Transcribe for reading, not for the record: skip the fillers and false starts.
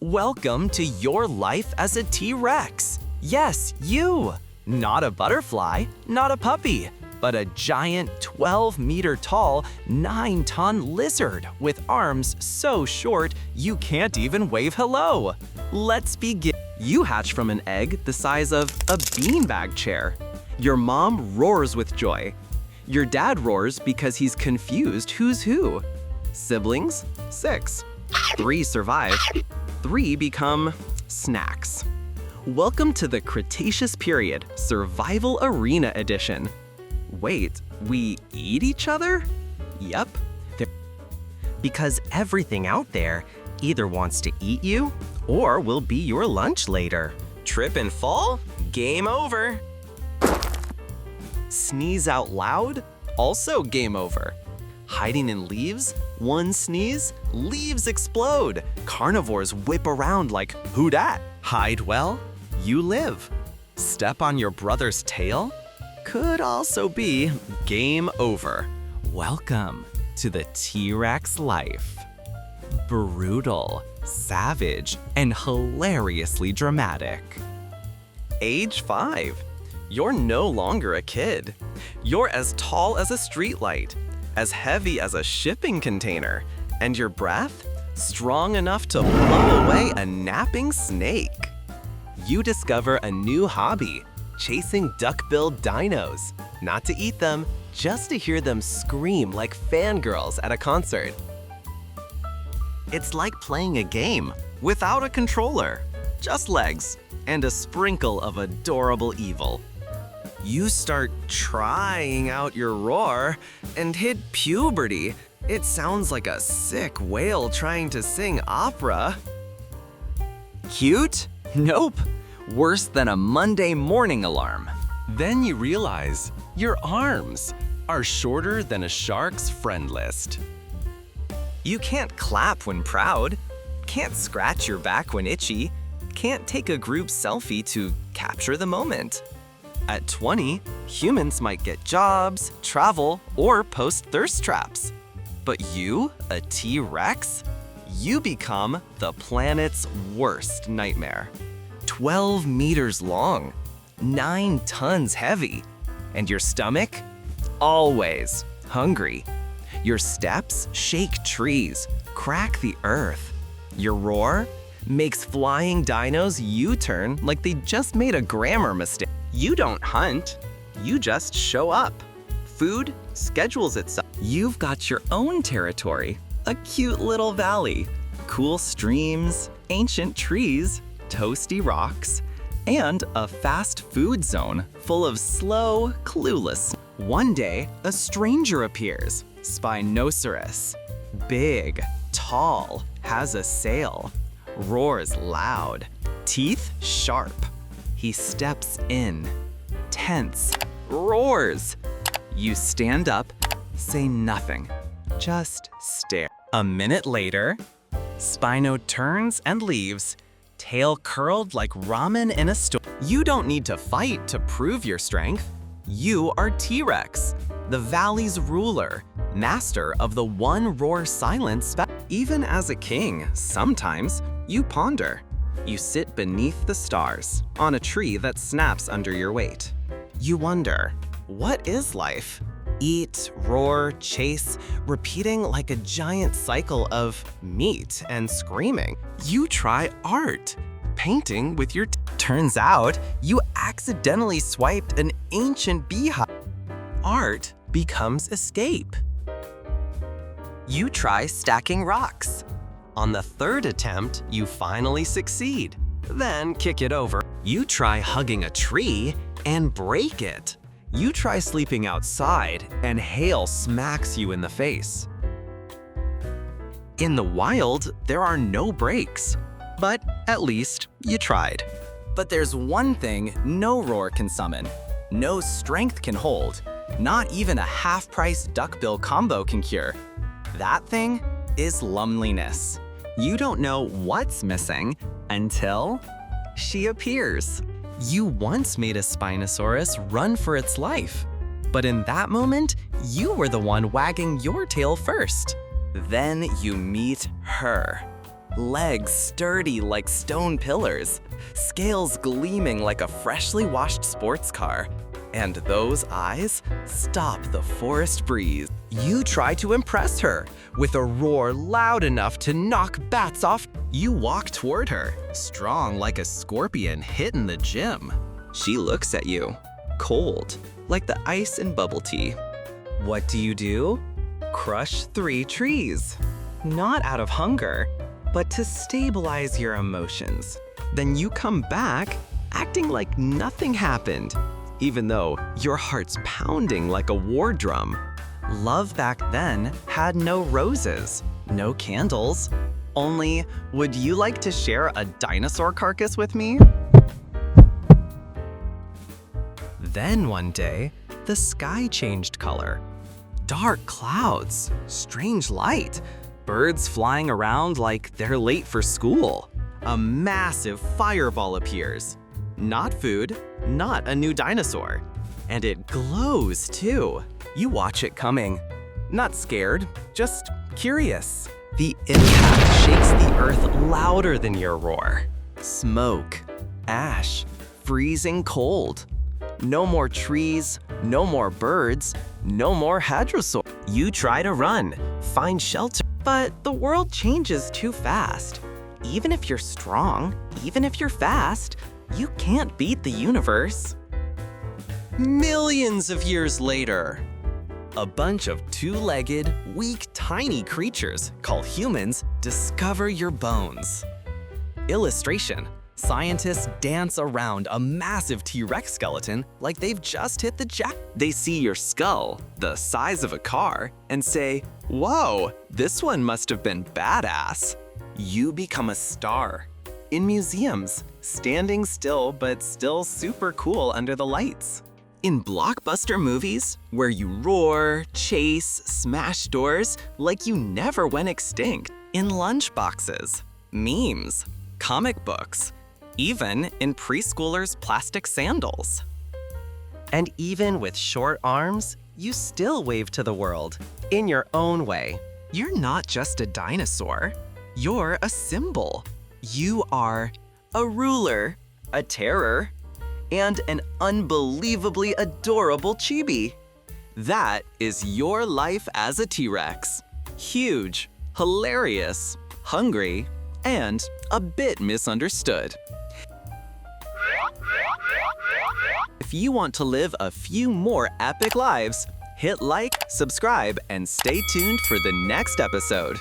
Welcome to your life as a T-Rex. Yes, you. Not a butterfly, not a puppy, but a giant 12-meter tall, 9-ton lizard with arms so short you can't even wave hello. Let's begin. You hatch from an egg the size of a beanbag chair. Your mom roars with joy. Your dad roars because he's confused who's who. Siblings, 6. 3 survive. 3 become snacks. Welcome to the Cretaceous Period, Survival Arena Edition. Wait, we eat each other? Yep. Because everything out there either wants to eat you or will be your lunch later. Trip and fall? Game over. Sneeze out loud? Also game over. Hiding in leaves? One sneeze, leaves explode. Carnivores whip around like, who dat? Hide well, you live. Step on your brother's tail? Could also be game over. Welcome to the T-Rex life. Brutal, savage, and hilariously dramatic. Age 5. You're no longer a kid. You're as tall as a streetlight, as heavy as a shipping container, and your breath strong enough to blow away a napping snake. You discover a new hobby, chasing duck-billed dinos. Not to eat them, just to hear them scream like fangirls at a concert. It's like playing a game without a controller, just legs and a sprinkle of adorable evil. You start trying out your roar and hit puberty. It sounds like a sick whale trying to sing opera. Cute? Nope. Worse than a Monday morning alarm. Then you realize your arms are shorter than a shark's friend list. You can't clap when proud, can't scratch your back when itchy, can't take a group selfie to capture the moment. At 20, humans might get jobs, travel, or post thirst traps. But you, a T-Rex, you become the planet's worst nightmare. 12 meters long, 9 tons heavy, and your stomach? Always hungry. Your steps shake trees, crack the earth. Your roar makes flying dinos U-turn like they just made a grammar mistake. You don't hunt, you just show up. Food schedules itself. You've got your own territory, a cute little valley, cool streams, ancient trees, toasty rocks, and a fast food zone full of slow, clueless. One day, a stranger appears, Spinosaurus. Big, tall, has a sail, roars loud, teeth sharp. He steps in, tense, roars. You stand up, say nothing, just stare. A minute later, Spino turns and leaves, tail curled like ramen in a store. You don't need to fight to prove your strength. You are T-Rex, the valley's ruler, master of the one roar silence. Even as a king, sometimes you ponder. You sit beneath the stars, on a tree that snaps under your weight. You wonder, what is life? Eat, roar, chase, repeating like a giant cycle of meat and screaming. You try art, painting with your Turns out, you accidentally swiped an ancient beehive. Art becomes escape. You try stacking rocks. On the 3rd attempt, you finally succeed. Then kick it over. You try hugging a tree and break it. You try sleeping outside and hail smacks you in the face. In the wild, there are no breaks, but at least you tried. But there's one thing no roar can summon, no strength can hold, not even a half-price duckbill combo can cure. That thing is loneliness. You don't know what's missing until she appears. You once made a Spinosaurus run for its life, but in that moment, you were the one wagging your tail first. Then you meet her. legs sturdy like stone pillars, scales gleaming like a freshly washed sports car, and those eyes stop the forest breeze. You try to impress her with a roar loud enough to knock bats off. You walk toward her, strong like a scorpion hitting the gym. She looks at you, cold like the ice in bubble tea. What do? Crush 3 trees. Not out of hunger, but to stabilize your emotions. Then you come back, acting like nothing happened, even though your heart's pounding like a war drum. Love back then had no roses, no candles. Only, would you like to share a dinosaur carcass with me? Then one day, the sky changed color. Dark clouds, strange light, birds flying around like they're late for school. A massive fireball appears. Not food, not a new dinosaur. And it glows too. You watch it coming. Not scared, just curious. The impact shakes the earth louder than your roar. Smoke, ash, freezing cold. No more trees, no more birds, no more hadrosaur. You try to run, find shelter, but the world changes too fast. Even if you're strong, even if you're fast, you can't beat the universe. Millions of years later, a bunch of 2-legged, weak, tiny creatures called humans discover your bones. Illustration: scientists dance around a massive T-Rex skeleton like they've just hit the jack. They see your skull, the size of a car, and say, "Whoa, this one must have been badass." You become a star. In museums, standing still but still super cool under the lights. In blockbuster movies, where you roar, chase, smash doors like you never went extinct. In lunchboxes, memes, comic books, even in preschoolers' plastic sandals. And even with short arms, you still wave to the world in your own way. You're not just a dinosaur, you're a symbol. You are a ruler, a terror, and an unbelievably adorable chibi. That is your life as a T-Rex. Huge, hilarious, hungry, and a bit misunderstood. If you want to live a few more epic lives, hit like, subscribe, and stay tuned for the next episode.